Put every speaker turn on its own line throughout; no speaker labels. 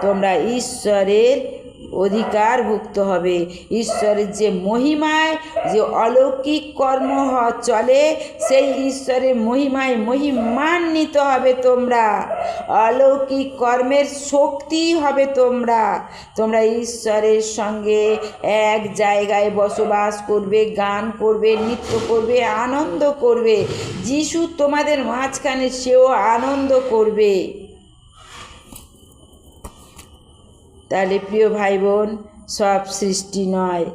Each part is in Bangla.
তোমরা ঈশ্বরের অধিকারভুক্ত হবে। ঈশ্বরের যে মহিমায় যে অলৌকিক কর্ম চলে, সেই ঈশ্বরের মহিমায় মহিমান্বিত হবে তোমরা। অলৌকিক কর্মের শক্তি হবে তোমরা। তোমরা ঈশ্বরের সঙ্গে এক জায়গায় বসবাস করবে, গান করবে, নৃত্য করবে, আনন্দ করবে। যিশু তোমাদের মাঝখানে, সেও আনন্দ করবে। তাহলে প্রিয় ভাই বোন, সব সৃষ্টি নয়,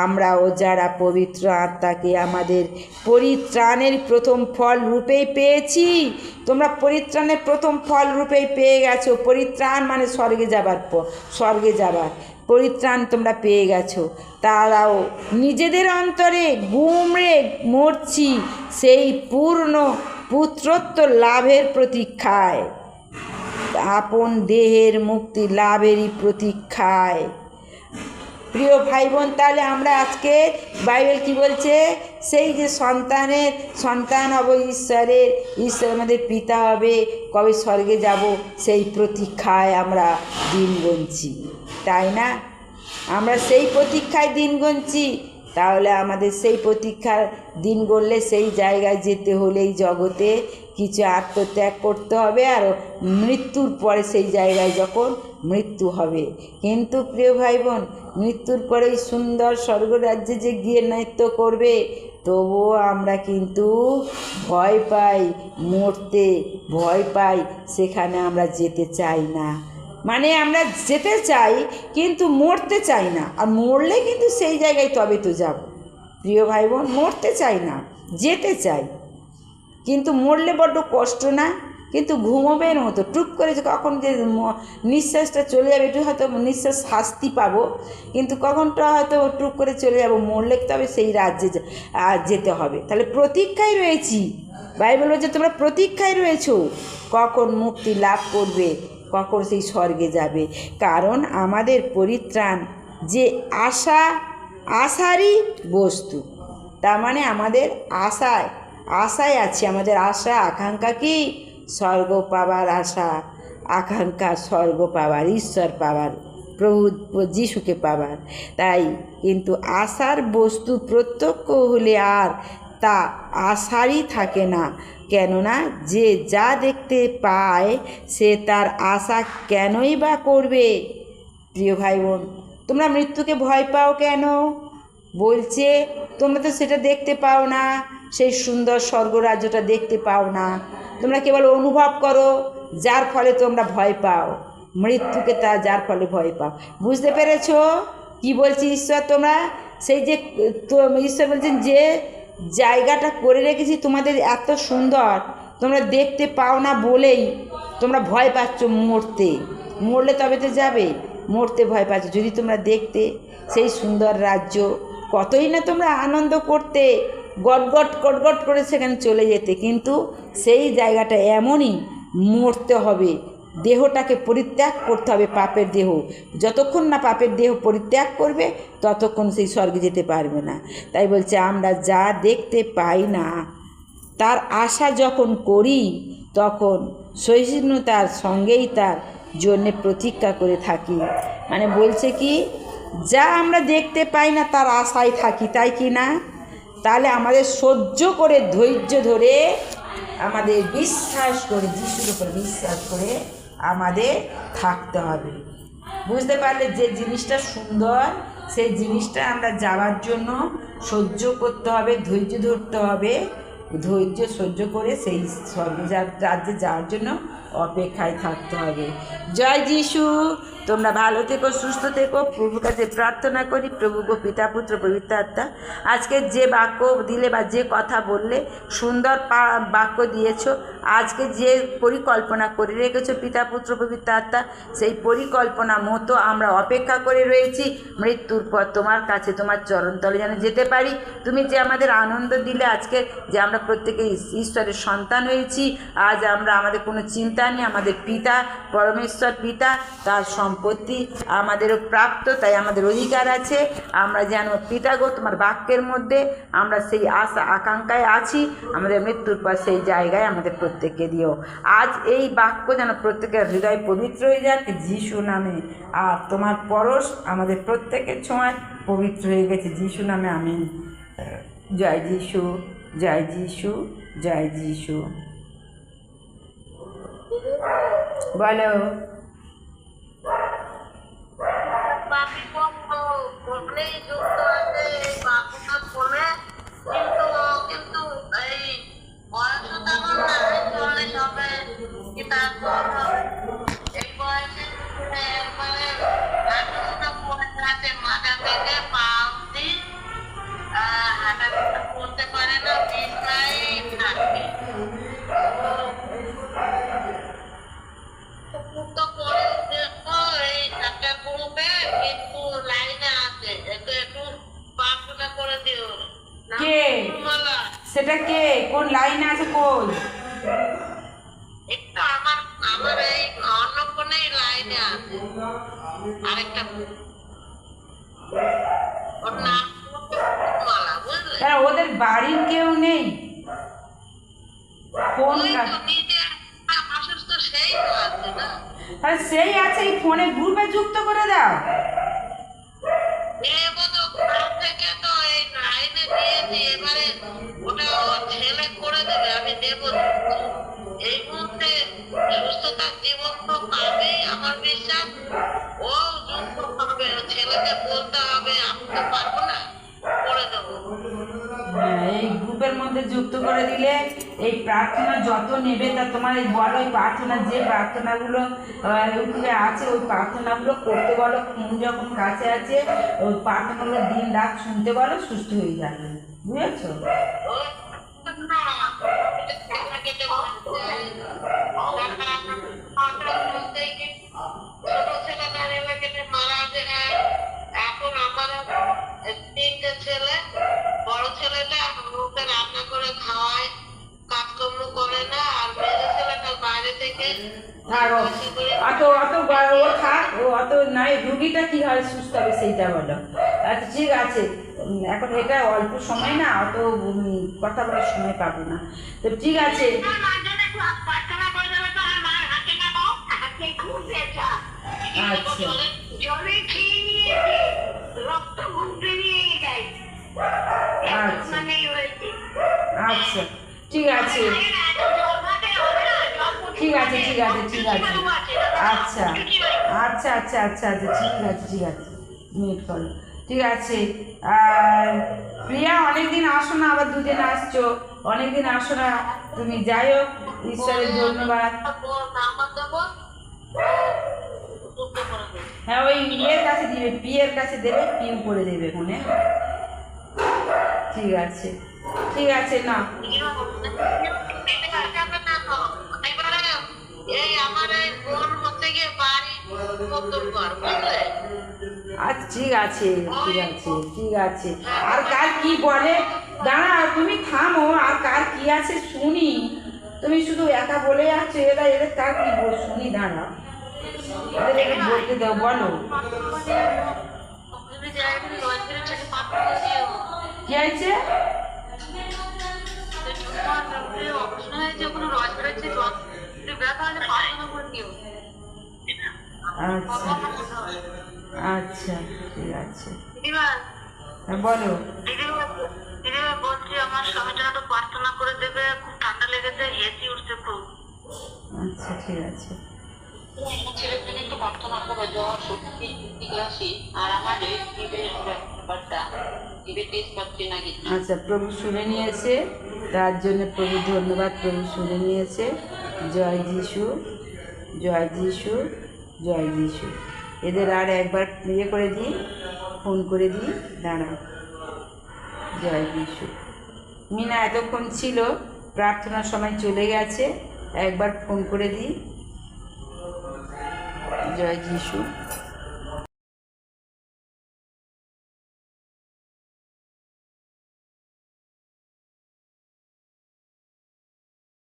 আমরাও যারা পবিত্র আত্মাকে আমাদের পরিত্রাণের প্রথম ফল রূপেই পেয়েছি, তোমরা পরিত্রাণের প্রথম ফল রূপেই পেয়ে গেছো। পরিত্রাণ মানে স্বর্গে যাবার পরিত্রাণ তোমরা পেয়ে গেছো। তারাও নিজেদের অন্তরে গুমড়ে মরছি সেই পূর্ণ পুত্রত্ব লাভের প্রতীক্ষায়, আপন দেহের মুক্তি লাভেরই প্রতীক্ষায়। প্রিয় ভাই বোন, তাহলে আমরা আজকে বাইবেল কি বলছে? সেই যে সন্তান হব ঈশ্বরের, ঈশ্বর আমাদের পিতা হবে, কবে স্বর্গে যাব, সেই প্রতীক্ষায় আমরা দিন গুনছি, তাই না? আমরা সেই প্রতীক্ষায় দিন গুনছি। তাহলে আমাদের সেই প্রতীক্ষার দিন গড়লে সেই জায়গায় যেতে হলে এই জগতে কিছু আত্মত্যাগ করতে হবে, আর মৃত্যুর পরে সেই জায়গায় যখন মৃত্যু হবে। কিন্তু প্রিয় ভাই বোন, মৃত্যুর পরে সুন্দর স্বর্গরাজ্যে যে গিয়ে নৃত্য করবে, তবুও আমরা কিন্তু ভয় পাই, মরতে ভয় পাই, সেখানে আমরা যেতে চাই না। মানে আমরা যেতে চাই কিন্তু মরতে চাই না, আর মরলে কিন্তু সেই জায়গায় তবে তো যাব। প্রিয় ভাই বোন, মরতে চাই না, যেতে চাই, কিন্তু মরলে বড্ড কষ্ট না? কিন্তু ঘুমোবের মতো টুক করে কখন যে নিঃশ্বাসটা চলে যাবে, একটু হয়তো নিঃশ্বাস শাস্তি পাবো, কিন্তু কখনটা হয়তো টুক করে চলে যাব। মরলে তবে সেই রাজ্যে যেতে হবে। তাহলে প্রতীক্ষায় রয়েছি। বাইবেল বলছে তোমরা প্রতীক্ষায় রয়েছো, কখন মুক্তি লাভ করবে, কখন সেই স্বর্গে যাবে। কারণ আমাদের পরিত্রাণ যে আশারই বস্তু, তার মানে আমাদের আশায় আছি। আমাদের আশা আকাঙ্ক্ষা কি? স্বর্গ পাবার আশা আকাঙ্ক্ষা, স্বর্গ পাবার, ঈশ্বর পাবার, প্রভু যিশুকে পাবার। তাই কিন্তু আশার বস্তু প্রত্যক্ষ হলে আর তা আশারই থাকে না। কেননা যে যা দেখতে পায় সে তার আশা কেনই বা করবে? প্রিয় ভাই বোন, তোমরা মৃত্যুকে ভয় পাও কেন? বলছে তোমরা তো সেটা দেখতে পাও না, সেই সুন্দর স্বর্গরাজ্যটা দেখতে পাও না। তোমরা কেবল অনুভব করো, যার ফলে তোমরা ভয় পাও মৃত্যুকে, যার ফলে ভয় পাও। বুঝতে পেরেছ কি বলছি ঈশ্বর? তোমরা সেই যে ঈশ্বর বলছেন যে জায়গাটা করে রেখেছি তোমাদের এত সুন্দর, তোমরা দেখতে পাও না বলেই তোমরা ভয় পাচ্ছ মরলে তবে তো যাবে, মরতে ভয় পাচ্ছ। যদি তোমরা দেখতে সেই সুন্দর রাজ্য, কতই না তোমরা আনন্দ করতে, গটগট করে সেখানে চলে যেতে। কিন্তু সেই জায়গাটা এমনই, মরতে হবে, দেহটাকে পরিত্যাগ করতে হবে, পাপের দেহ। যতক্ষণ না পাপের দেহ পরিত্যাগ করবে ততক্ষণ সেই স্বর্গে যেতে পারবে না। তাই বলছে আমরা যা দেখতে পাই না তার আশা যখন করি, তখন সহিষ্ণুতার সঙ্গেই তার জন্যে প্রতীক্ষা করে থাকি। মানে বলছে কি, যা আমরা দেখতে পাই না তার আশায় থাকি, তাই কি না? তাহলে আমাদের সহ্য করে, ধৈর্য ধরে, আমাদের বিশ্বাস করে, যিশুর উপর বিশ্বাস করে আমাদের থাকতে হবে। বুঝতে পারলে যে জিনিসটা সুন্দর, সেই জিনিসটা আমরা যাওয়ার জন্য সহ্য করতে হবে, ধৈর্য ধরতে হবে। ধৈর্য সহ্য করে সেই রাজ্যে যাওয়ার জন্য অপেক্ষায় থাকতে হবে। জয় যিশু। তোমরা ভালো থেকো, সুস্থ থেকো। প্রভুর কাছে প্রার্থনা করি, প্রভু গো পিতা পুত্র পবিত্র আত্মা, আজকে যে বাক্য দিলে বা যে কথা বললে, সুন্দর বাক্য দিয়েছো, আজকে যে পরিকল্পনা করে রেখেছো পিতা পুত্র পবিত্র আত্মা, সেই পরিকল্পনা মতো আমরা অপেক্ষা করে রয়েছি। মৃত্যুর পর তোমার কাছে, তোমার চরণতলে যেন যেতে পারি। তুমি যে আমাদের আনন্দ দিলে আজকে, যে আমরা প্রত্যেকে ঈশ্বরের সন্তান হয়েছি, আজ আমরা আমাদের কোনো চিন্তা জানি আমাদের পিতা পরমেশ্বর পিতা, তার সম্পত্তি আমাদেরও প্রাপ্ত, তাই আমাদের অধিকার আছে। আমরা যেন পিতা গো তোমার বাক্যের মধ্যে আমরা সেই আশা আকাঙ্ক্ষায় আছি, আমাদের মৃত্যুর পর সেই জায়গায় আমাদের প্রত্যেককে দিও। আজ এই বাক্য যেন প্রত্যেকের হৃদয় পবিত্র হয়ে যাক যিশু নামে, আর তোমার পরশ আমাদের প্রত্যেকের ছোঁয়ায় পবিত্র হয়ে গেছে যিশু নামে, আমিন। জয় যিশু, জয় যিশু, জয় যিশু। বলো। কে সেটা? কে কোন লাইনে আছে? কই
একটু আমার এই অন্য কোন লাইনে আছে আরেকটা, ওর নাম মালা, বুঝলে?
ওদের বাড়ির কেউ নেই? কোন
নিজের অসুস্থ সেই তো আছে না?
তাহলে সেই আছে, এই ফোনে গ্রুপে যুক্ত করে দাও।
থেকে তো এই লাইনে দিয়েছি, এবারে ওটা ওর ছেলে করে দেবে, আমি দেব। এই মুহূর্তে সুস্থতার জীবন তো পাবেই আমার বিশ্বাস, ও যুক্ত পাবে, ছেলেকে বলতে হবে, আমি তো পারবো না, করে দেবো।
এই গ্রুপের মধ্যে যুক্ত করে দিলে এই প্রার্থনা যত নেবে তা তোমার এই বলো, ওই প্রার্থনা যে প্রার্থনাগুলো ইউটিউবে আছে ওই প্রার্থনাগুলো করতে বলো। ফোন যখন কাছে আছে ওই প্রার্থনাগুলো দিন রাত শুনতে বলো, সুস্থ হয়ে যাবে, বুঝেছো?
এখন আমার 3টে ছেলে, বড় ছেলেটা ওকে রান্না করে খাওয়ায়, কাজকর্ম করে না, আর মেজো ছেলেটা বাইরে থেকে
অত নয়, রুগীটা কি হয় সুস্থ হবে সেইটা বলো। আচ্ছা ঠিক আছে, এখন এটা অল্প সময় না, অত কথা বলার সময় পাবো না, তো ঠিক আছে। আচ্ছা আচ্ছা ঠিক আছে, ঠিক আছে, ঠিক আছে, ঠিক আছে, আচ্ছা আচ্ছা আচ্ছা আচ্ছা আচ্ছা ঠিক আছে, ঠিক আছে, মিট করো, ঠিক আছে। আর প্রিয়া অনেকদিন আসো না, আবার দুদিন আসছো, অনেকদিন আসো না তুমি, যাই হোক ঈশ্বরের ধন্যবাদ। হ্যাঁ ওই ইয়ের কাছে দিবে, পিয়ের কাছে দেবে, পিউ করে দেবে মনে। ঠিক আছে, ঠিক আছে, না আচ্ছা ঠিক আছে, ঠিক আছে, ঠিক আছে। আর কার কি বলে দাঁড়া, তুমি থামো, আর কার কি আছে শুনি। তুমি শুধু একা বলে যাচ্ছ, এদের কার কি শুনি, দাঁড়া এদের বলতে দাও, বলো কি হয়েছে? আচ্ছা আচ্ছা ঠিক আছে, বলো।
বলছি আমার স্বামীর জন্য প্রার্থনা করে দেবে, খুব ঠান্ডা লেগেছে, হেসি উঠছে খুব।
আচ্ছা ঠিক আছে,
ছেলের জন্য একটু প্রার্থনা করো, জ্বর সত্যি ক্লাসি, আর আমার ব্যাপারটা টেস্ট পাচ্ছি না কিছু।
আচ্ছা প্রভু শুনে নিয়েছে, তার জন্য প্রভু ধন্যবাদ, প্রভু শুনে নিয়েছে। জয় যিশু, জয় যিশু, জয় যিশু। এদের আর একবার ইয়ে করে দিই, ফোন করে দিই, দাঁড়া। জয় যিশু। মিনা এতক্ষণ ছিল, প্রার্থনার সময় চলে গেছে, একবার ফোন করে দিই। জয় যিশু।